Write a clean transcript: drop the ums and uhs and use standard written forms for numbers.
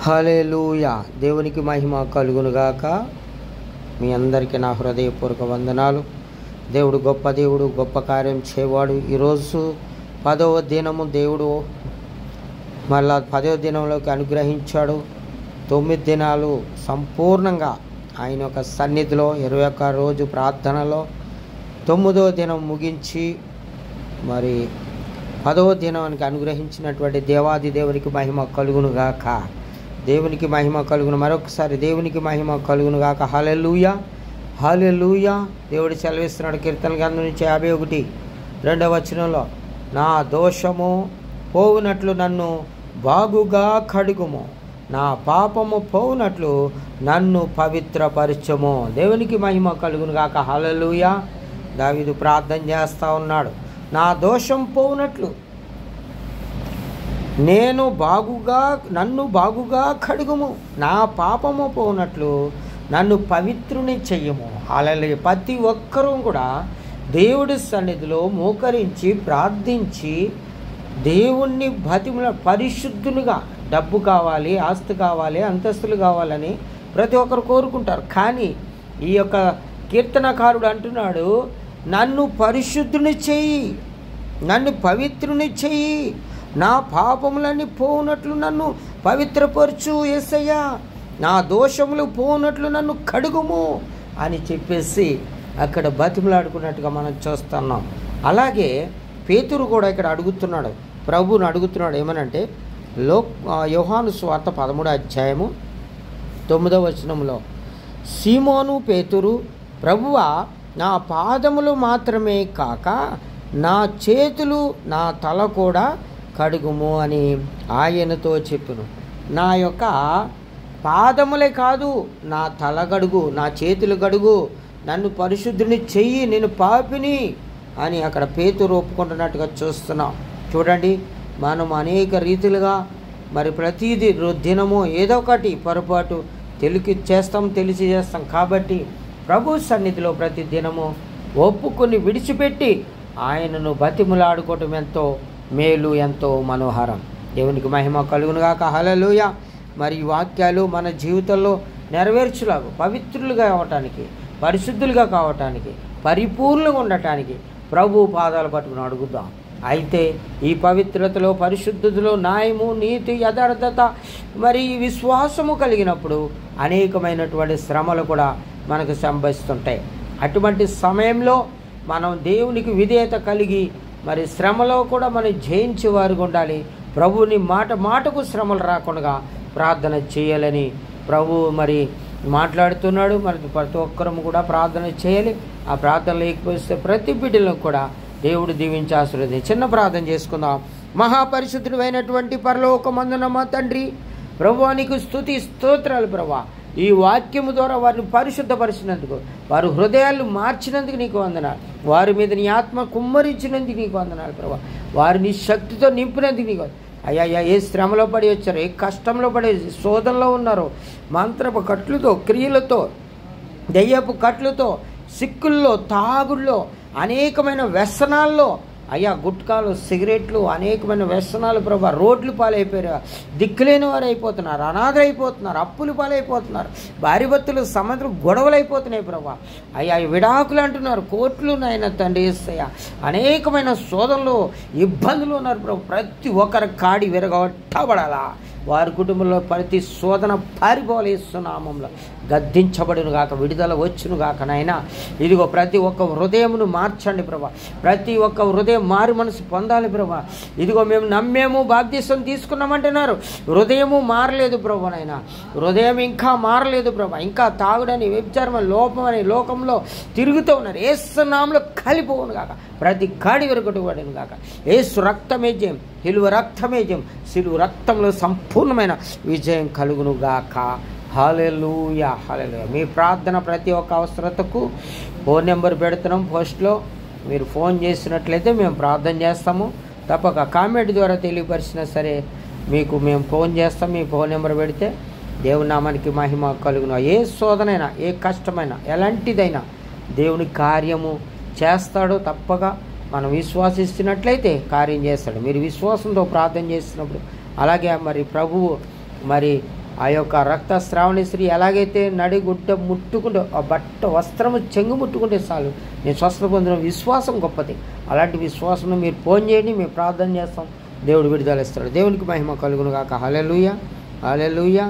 హల్లెలూయా. దేవునికి మహిమ కలుగునుగాక. మీ అందరికీ నా హృదయపూర్వక వందనాలు. దేవుడు గొప్ప దేవుడు, గొప్ప కార్యం చేయవాడు. ఈరోజు 10వ దినము దేవుడు మళ్ళా 10వ దినంలోకి అనుగ్రహించాడు. 9 దినాలు సంపూర్ణంగా ఆయన యొక్క సన్నిధిలో 21 రోజు ప్రార్థనలో 9వ దినం ముగించి మరి 10వ దినానికి అనుగ్రహించినటువంటి దేవాది దేవునికి మహిమ కలుగునుగాక. దేవునికి మహిమ కలుగును. మరొకసారి దేవునికి మహిమ కలుగునుగాక. హల్లెలూయా, హల్లెలూయా. దేవుడు సెలవిస్తున్నాడు కీర్తన గ్రంథం నుంచి 51 వచనంలో, నా దోషము పోవునట్లు నన్ను బాగుగా కడుగుము, నా పాపము పోవునట్లు నన్ను పవిత్రపరచము. దేవునికి మహిమ కలుగునుగాక. హల్లెలూయా. దావీదు ప్రార్థన చేస్తూ ఉన్నాడు, నా దోషం పోవునట్లు నన్ను బాగుగా కడుగుము, నా పాపము పోనట్లు నన్ను పవిత్రుని చెయ్యము. హల్లెలూయా. ప్రతి ఒక్కరూ కూడా దేవుడి సన్నిధిలో మోకరించి ప్రార్థించి దేవుణ్ణి పరిశుద్ధులుగా, డబ్బు కావాలి, ఆస్తి కావాలి, అంతస్తులు కావాలని ప్రతి ఒక్కరు కోరుకుంటారు. కానీ ఈ యొక్క కీర్తనకారుడు అంటున్నాడు, నన్ను పరిశుద్ధుని చెయ్యి, నన్ను పవిత్రుని చెయ్యి, నా పాపములన్నీ పోనట్లు నన్ను పవిత్రపరచు యేసయ్యా, నా దోషములు పోనట్లు నన్ను కడుగుము అని చెప్పేసి అక్కడ బతిమలాడుకున్నట్టుగా మనం చూస్తున్నాం. అలాగే పేతురు కూడా ఇక్కడ అడుగుతున్నాడు, ప్రభువుని అడుగుతున్నాడు. ఏమనంటే యోహాను సువార్త 13వ అధ్యాయము 9వ వచనంలో, సీమోను పేతురు, ప్రభువా, నా పాదములు మాత్రమే కాక నా చేతులు, నా తల కూడా కడుగుము అని ఆయనతో చెప్పును. నా యొక్క పాదములే కాదు, నా తల గడుగు, నా చేతులు గడుగు, నన్ను పరిశుద్ధుని చెయ్యి, నేను పాపిని అని అక్కడ పేతురు ఒప్పుకుంటున్నట్టుగా చూస్తున్నాం. చూడండి, మనం అనేక రీతిలుగా మరి ప్రతిదీ దినము ఏదో ఒకటి పొరపాటు తెలిసి చేస్తాం. కాబట్టి ప్రభు సన్నిధిలో ప్రతి దినము ఒప్పుకొని విడిచిపెట్టి ఆయనను బతిములాడుకోవటం ఎంతో మేలు, ఎంతో మనోహరం. దేవునికి మహిమ కలుగునుగాక. హల్లెలూయా. మరి ఈ వాక్యాలు మన జీవితంలో నెరవేర్చులాగా పవిత్రులుగా అవటానికి, పరిశుద్ధులుగా కావటానికి, పరిపూర్ణంగా ఉండటానికి ప్రభు పాదాలు పట్టుకుని అడుగుదాం. అయితే ఈ పవిత్రతలో, పరిశుద్ధతలో, న్యాయము, నీతి, యథార్థత మరి విశ్వాసము కలిగినప్పుడు అనేకమైనటువంటి శ్రమలు కూడా మనకు సంభవిస్తుంటాయి. అటువంటి సమయంలో మనం దేవునికి విధేయత కలిగి మరి శ్రమలో కూడా మనం జయించేవారుగా ఉండాలి. ప్రభువుని మాటకు శ్రమలు రాకుండా ప్రార్థన చేయాలని ప్రభు మరి మాట్లాడుతున్నాడు. మరి ప్రతి ఒక్కరము కూడా ప్రార్థన చేయాలి. ఆ ప్రార్థన లేకపోతే ప్రతి బిడ్డలను కూడా దేవుడు దీవించి ఆశీర్వదించి. చిన్న ప్రార్థన చేసుకుందాం. మహాపరిశుద్ధుడు అయినటువంటి పరలోకమందున మా తండ్రి, ప్రభువా, నీకు స్తుతి స్తోత్రాలు. ప్రభువా, ఈ వాక్యము ద్వారా వారిని పరిశుద్ధపరిచినందుకు, వారి హృదయాలు మార్చినందుకు నీకు వందనాలు. వారి మీద నీ ఆత్మ కుమ్మరించినందుకు నీకు వందనాలు. ప్రభా, వారిని శక్తితో నింపినందుకు నీకు అయ్యా. ఏ శ్రమలో పడి వచ్చారో, ఏ కష్టంలో పడి శోధనలో ఉన్నారో, మంత్రపు కట్లతో, క్రియలతో, దెయ్యపు కట్లతో, సిక్కుల్లో, తాగుల్లో, అనేకమైన వ్యసనాల్లో, అయ్యా, గుట్కాలు, సిగరెట్లు, అనేకమైన వ్యసనాలు ప్రభా, రోడ్లు పాలైపోయారు, దిక్కులేని వారు అయిపోతున్నారు, అనాథలు అయిపోతున్నారు, అప్పులు పాలైపోతున్నారు, భార్య భర్తలు సముద్రం గొడవలు అయిపోతున్నాయి ప్రభా. అయ్యా, విడాకులు అంటున్నారు, కోర్టులు నాయన తండ్రి యేసయ్యా, అనేకమైన శోధనలు, ఇబ్బందులు ఉన్నారు ప్రభు. ప్రతి ఒక్కరి కాడి విరగొట్టబడాలా, వారి కుటుంబంలో ప్రతి శోధన పారిపోలేస్తున్నామంలో గద్దించబడును గాక, విడుదల వచ్చును గాక నాయన. ఇదిగో ప్రతి ఒక్క హృదయమును మార్చండి ప్రభా. ప్రతి ఒక్క హృదయం మారు మనసు పొందాలి ప్రభా. ఇదిగో మేము నమ్మేము, బాప్తిసం తీసుకున్నామంటున్నారు, హృదయము మారలేదు ప్రభు నాయన. హృదయం ఇంకా మారలేదు ప్రభా. ఇంకా తాగుడని, వ్యభిచారమని, లోపమని లోకంలో తిరుగుతూ ఉన్నారు. యేసు నామములో కలిపోవును గాక, ప్రతి కాడి విరగొట్టబడును గాక. యేసు రక్తమే జయం, సిలువ రక్తమే జయం, సిలువ రక్తంలో సంపూర్ణమైన విజయం కలుగును గాక. హల్లెలూయా, హల్లెలూయా. మీ ప్రార్థన ప్రతి ఒక్క అవసరతకు ఫోన్ నెంబర్ పెడుతున్నాం పోస్ట్లో. మీరు ఫోన్ చేసినట్లయితే మేము ప్రార్థన చేస్తాము. తప్పక కామెంట్ ద్వారా తెలియపరిచినా సరే మీకు మేము ఫోన్ చేస్తాం. మీ ఫోన్ నెంబర్ పెడితే దేవుని నామానికి మహిమ కలుగును. ఏ శోధనైనా, ఏ కష్టమైనా, ఎలాంటిదైనా దేవుని కార్యము చేస్తాడో తప్పక మనం విశ్వాసిస్తున్నట్లయితే కార్యం చేస్తాడు. మీరు విశ్వాసంతో ప్రార్థన చేస్తున్నప్పుడు అలాగే మరి ప్రభువు మరి ఆ యొక్క రక్తస్రావణి స్త్రీ ఎలాగైతే నడిగుడ్డ ముట్టుకుంటే ఆ బట్ట వస్త్రము చెంగు ముట్టుకుంటే చాలు నేను స్వస్థత పొందిన విశ్వాసం గొప్పది. అలాంటి విశ్వాసం మీరు ఫోన్ చేయండి, మేము ప్రార్థన చేస్తాం, దేవుడు విడుదల ఇస్తాడు. దేవునికి మహిమ కలుగును గాక. హల్లెలూయా, హల్లెలూయా.